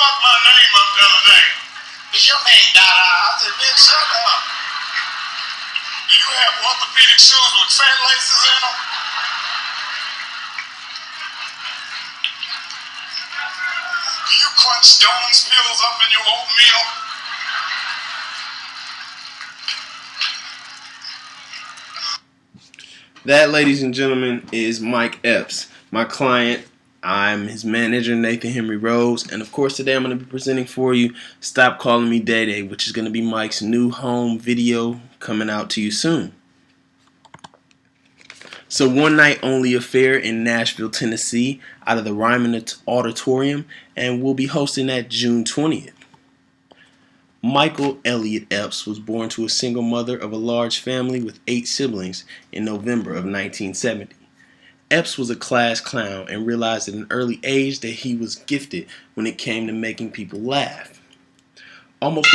fucked my name up the other day. Is your name Dada? I said, bitch, shut up. Do you have orthopedic shoes with fat laces in them? Do you crunch Dawn's pills up in your oatmeal? That, ladies and gentlemen, is Mike Epps, my client. I'm his manager, Nathan Henry Rose, and of course today I'm going to be presenting for you Stop Calling Me Day Day, which is going to be Mike's new home video coming out to you soon. It's a one-night-only affair in Nashville, Tennessee, out of the Ryman Auditorium, and we'll be hosting that June 20th. Michael Elliott Epps was born to a single mother of a large family with 8 siblings in November of 1970. Epps was a class clown and realized at an early age that he was gifted when it came to making people laugh. Almost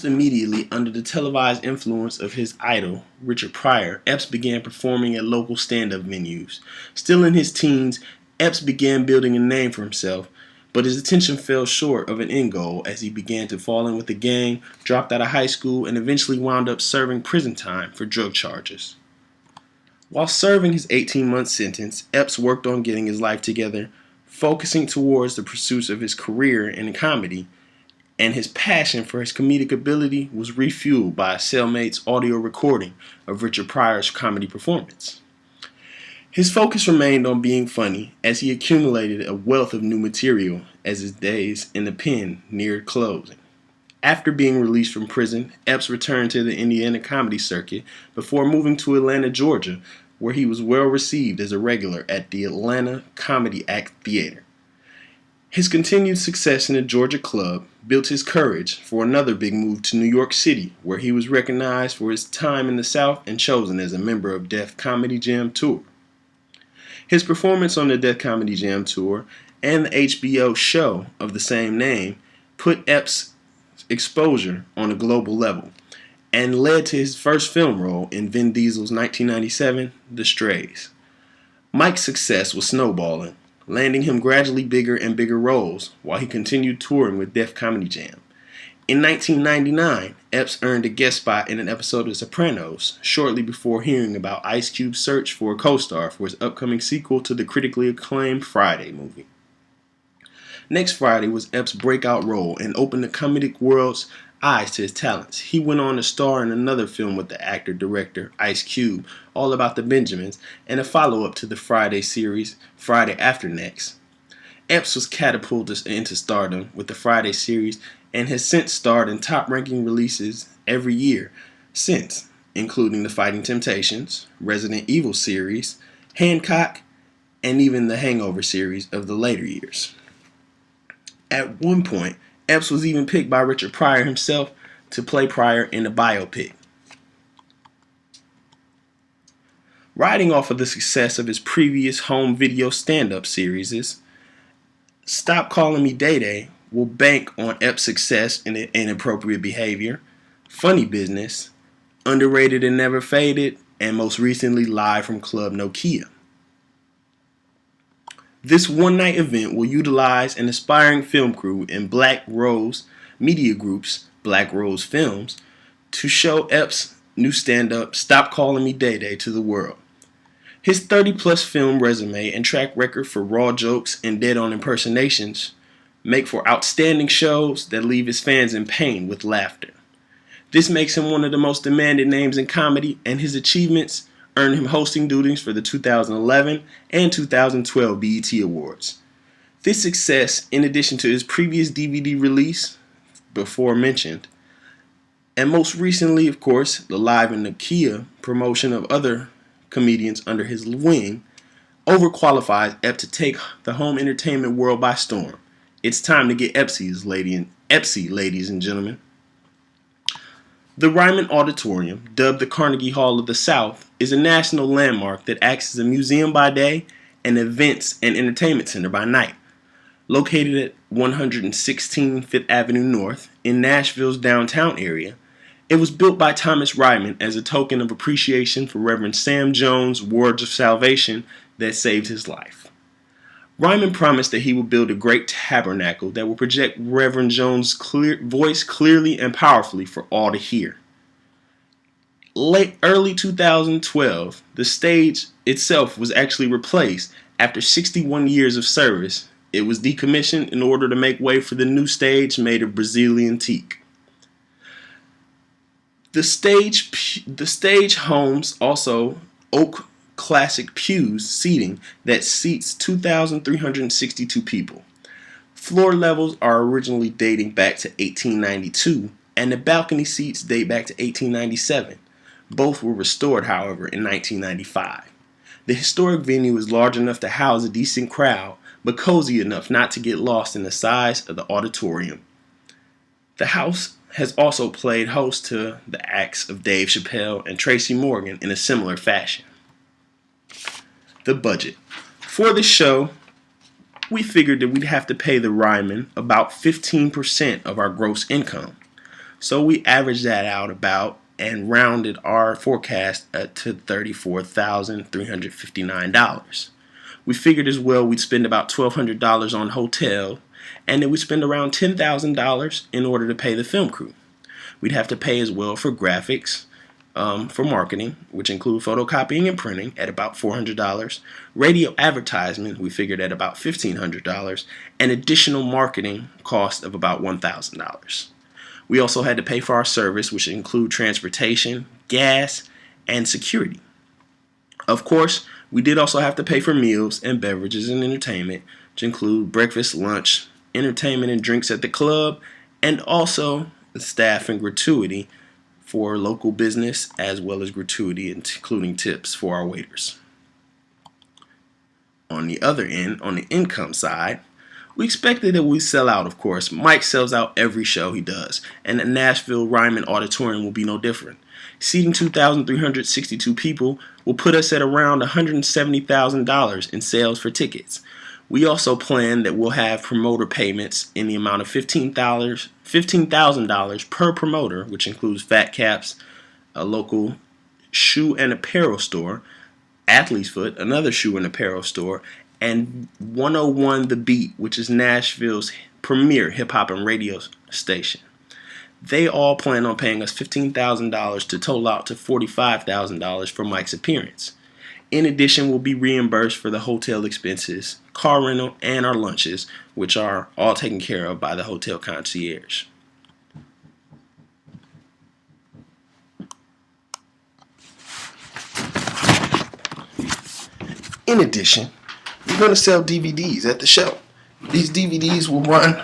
immediately, under the televised influence of his idol, Richard Pryor, Epps began performing at local stand-up venues. Still in his teens, Epps began building a name for himself, but his attention fell short of an end goal as he began to fall in with the gang, dropped out of high school, and eventually wound up serving prison time for drug charges. While serving his 18-month sentence, Epps worked on getting his life together, focusing towards the pursuits of his career in comedy, and his passion for his comedic ability was refueled by a cellmate's audio recording of Richard Pryor's comedy performance. His focus remained on being funny as he accumulated a wealth of new material as his days in the pen neared closing. After being released from prison, Epps returned to the Indiana comedy circuit before moving to Atlanta, Georgia, where he was well received as a regular at the Atlanta Comedy Act Theater. His continued success in the Georgia club built his courage for another big move to New York City, where he was recognized for his time in the South and chosen as a member of Def Comedy Jam Tour. His performance on the Def Comedy Jam Tour and the HBO show of the same name put Epps' exposure on a global level and led to his first film role in Vin Diesel's 1997 The Strays. Mike's success was snowballing, landing him gradually bigger and bigger roles while he continued touring with Def Comedy Jam. In 1999, Epps earned a guest spot in an episode of Sopranos shortly before hearing about Ice Cube's search for a co-star for his upcoming sequel to the critically acclaimed Friday movie. Next Friday was Epps' breakout role and opened the comedic world's eyes to his talents. He went on to star in another film with the actor-director Ice Cube, All About the Benjamins, and a follow-up to the Friday series, Friday After Next. Epps was catapulted into stardom with the Friday series and has since starred in top-ranking releases every year since, including The Fighting Temptations, Resident Evil series, Hancock, and even the Hangover series of the later years. At one point, Epps was even picked by Richard Pryor himself to play Pryor in a biopic. Riding off of the success of his previous home video stand-up series, Stop Calling Me Day Day will bank on Epps' success in Inappropriate Behavior, Funny Business, Underrated and Never Faded, and most recently Live from Club Nokia. This one-night event will utilize an aspiring film crew in Black Rose Media Group's Black Rose Films to show Epps' new stand-up Stop Calling Me Day Day to the world. His 30-plus film resume and track record for raw jokes and dead-on impersonations make for outstanding shows that leave his fans in pain with laughter. This makes him one of the most demanded names in comedy, and his achievements earned him hosting duties for the 2011 and 2012 BET Awards. This success, in addition to his previous DVD release, before mentioned, and most recently, of course, the Live in Nokia promotion of other comedians under his wing, overqualifies Epps to take the home entertainment world by storm. It's time to get Epsy, ladies and gentlemen. The Ryman Auditorium, dubbed the Carnegie Hall of the South, is a national landmark that acts as a museum by day and events and entertainment center by night. Located at 116 Fifth Avenue North in Nashville's downtown area, it was built by Thomas Ryman as a token of appreciation for Reverend Sam Jones' words of salvation that saved his life. Ryman promised that he would build a great tabernacle that would project Reverend Jones' voice clearly and powerfully for all to hear. Early 2012, the stage itself was actually replaced after 61 years of service. It was decommissioned in order to make way for the new stage made of Brazilian teak. The stage homes also oak classic pews seating that seats 2,362 people. Floor levels are originally dating back to 1892, and the balcony seats date back to 1897. Both were restored, however, in 1995. The historic venue is large enough to house a decent crowd, but cozy enough not to get lost in the size of the auditorium. The house has also played host to the acts of Dave Chappelle and Tracy Morgan in a similar fashion. The budget. For the show, we figured that we'd have to pay the Ryman about 15% of our gross income. So we averaged that out about and rounded our forecast to $34,359. We figured as well we'd spend about $1,200 on hotel, and then we'd spend around $10,000 in order to pay the film crew. We'd have to pay as well for graphics, for marketing, which include photocopying and printing at about $400, radio advertisement we figured at about $1,500, and additional marketing cost of about $1,000. We also had to pay for our service, which include transportation, gas, and security. Of course, we did also have to pay for meals and beverages and entertainment, which include breakfast, lunch, entertainment and drinks at the club, and also the staff and gratuity for local business, as well as gratuity including tips for our waiters. On the other end, on the income side, we expected that we'd sell out, of course. Mike sells out every show he does, and the Nashville Ryman Auditorium will be no different. Seating 2,362 people will put us at around $170,000 in sales for tickets. We also plan that we'll have promoter payments in the amount of $15,000 per promoter, which includes Fat Caps, a local shoe and apparel store, Athlete's Foot, another shoe and apparel store, and 101 The Beat, which is Nashville's premier hip-hop and radio station. They all plan on paying us $15,000 to total out to $45,000 for Mike's appearance. In addition, we'll be reimbursed for the hotel expenses, car rental, and our lunches, which are all taken care of by the hotel concierge. In addition, we're going to sell DVDs at the show. These DVDs will run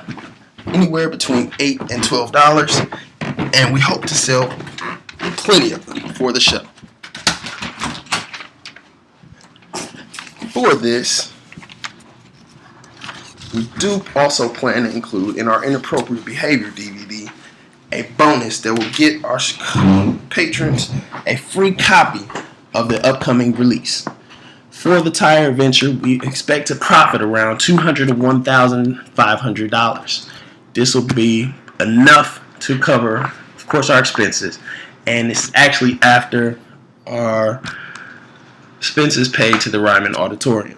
anywhere between $8 and $12, and we hope to sell plenty of them for the show. For this, we do also plan to include in our inappropriate behavior DVD a bonus that will get our patrons a free copy of the upcoming release. For the tire venture, we expect to profit around $201,500. This will be enough to cover, of course, our expenses, and it's actually after our expenses paid to the Ryman Auditorium.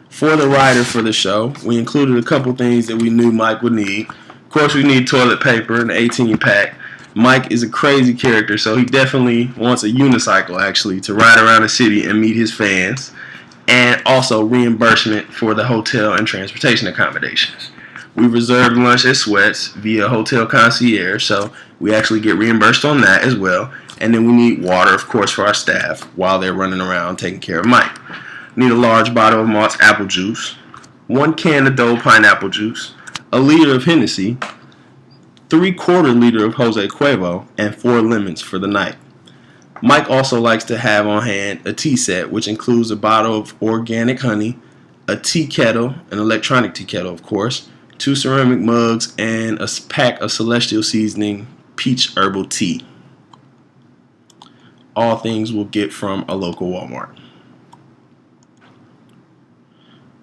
For the rider for the show, we included a couple things that we knew Mike would need. Of course, we need toilet paper and an 18-pack. Mike is a crazy character, so he definitely wants a unicycle, actually, to ride around the city and meet his fans, and also reimbursement for the hotel and transportation accommodations. We reserved lunch at Sweats via hotel concierge, so we actually get reimbursed on that as well. And then we need water, of course, for our staff while they're running around taking care of Mike. We need a large bottle of Malt's apple juice, 1 can of Dole pineapple juice, a liter of Hennessy, 3/4 liter of Jose Cuervo, and 4 lemons for the night. Mike also likes to have on hand a tea set, which includes a bottle of organic honey, a tea kettle, an electronic tea kettle, of course, 2 ceramic mugs, and a pack of Celestial Seasoning peach herbal tea. All things we'll get from a local Walmart.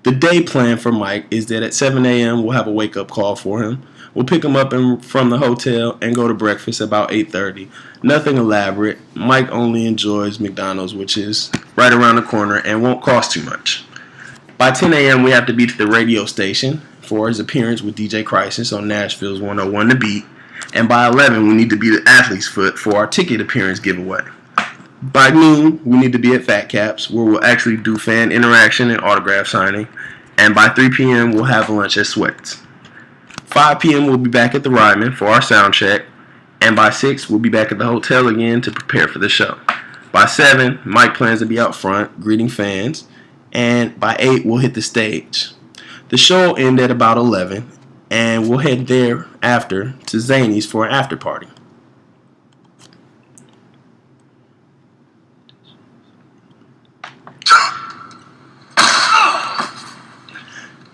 The day plan for Mike is that at 7 a.m. we'll have a wake-up call for him. We'll pick him up from the hotel and go to breakfast about 8:30. Nothing elaborate. Mike only enjoys McDonald's, which is right around the corner and won't cost too much. By 10 a.m., we have to be to the radio station for his appearance with DJ Crisis on Nashville's 101 The Beat. And by 11, we need to be at Athlete's Foot for our ticket appearance giveaway. By noon, we need to be at Fat Caps, where we'll actually do fan interaction and autograph signing. And by 3 p.m., we'll have lunch at Sweats. 5 p.m., we'll be back at the Ryman for our sound check. And by 6, we'll be back at the hotel again to prepare for the show. By 7, Mike plans to be out front greeting fans. And by 8, we'll hit the stage. The show will end at about 11, and we'll head thereafter to Zany's for an after party.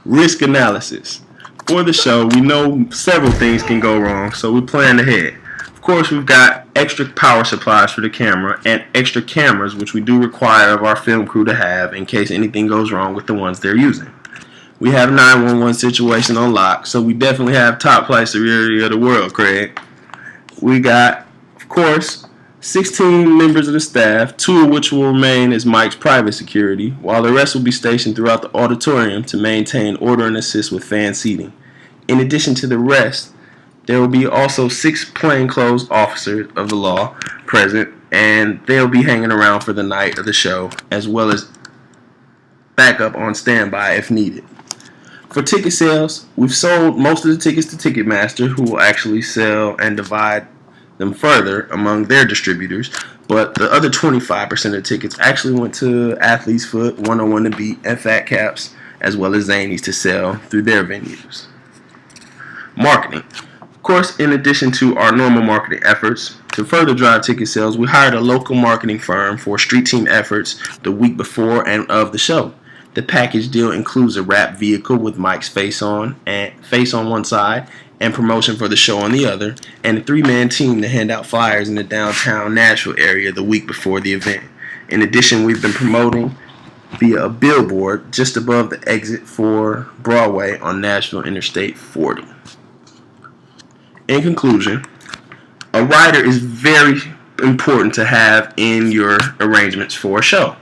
Risk analysis. For the show, we know several things can go wrong, so we plan ahead. Of course, we've got extra power supplies for the camera and extra cameras, which we do require of our film crew to have in case anything goes wrong with the ones they're using. We have 911 situation on lock, so we definitely have top flight security of the world, Craig. We got, of course, 16 members of the staff, 2 of which will remain as Mike's private security, while the rest will be stationed throughout the auditorium to maintain order and assist with fan seating. In addition to the rest, there will be also 6 plainclothes officers of the law present, and they'll be hanging around for the night of the show, as well as backup on standby if needed. For ticket sales, we've sold most of the tickets to Ticketmaster, who will actually sell and divide them further among their distributors, but the other 25% of the tickets actually went to Athlete's Foot, 101 The Beat, and Fat Caps, as well as Zany's to sell through their venues. Marketing. Of course, in addition to our normal marketing efforts, to further drive ticket sales, we hired a local marketing firm for street team efforts the week before and of the show. The package deal includes a wrapped vehicle with Mike's face on one side and promotion for the show on the other, and a 3-man team to hand out flyers in the downtown Nashville area the week before the event. In addition, we've been promoting via a billboard just above the exit for Broadway on Nashville Interstate 40. In conclusion, a rider is very important to have in your arrangements for a show.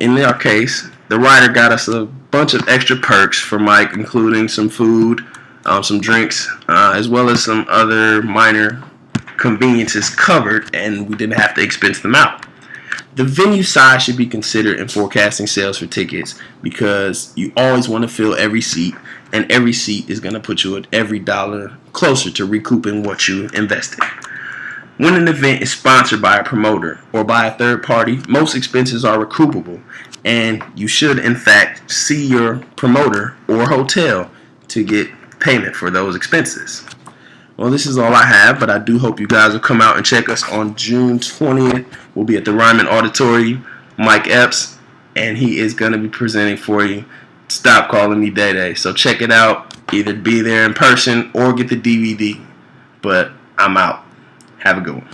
In our case, the rider got us a bunch of extra perks for Mike, including some food, some drinks, as well as some other minor conveniences covered, and we didn't have to expense them out. The venue size should be considered in forecasting sales for tickets because you always want to fill every seat, and every seat is going to put you at every dollar closer to recouping what you invested. When an event is sponsored by a promoter or by a third party, most expenses are recoupable, and you should in fact see your promoter or hotel to get payment for those expenses. Well, this is all I have, but I do hope you guys will come out and check us on June 20th. We'll be at the Ryman Auditorium. Mike Epps, and he is going to be presenting for you. Stop Calling Me Day Day. So check it out. Either be there in person or get the DVD. But I'm out. Have a good one.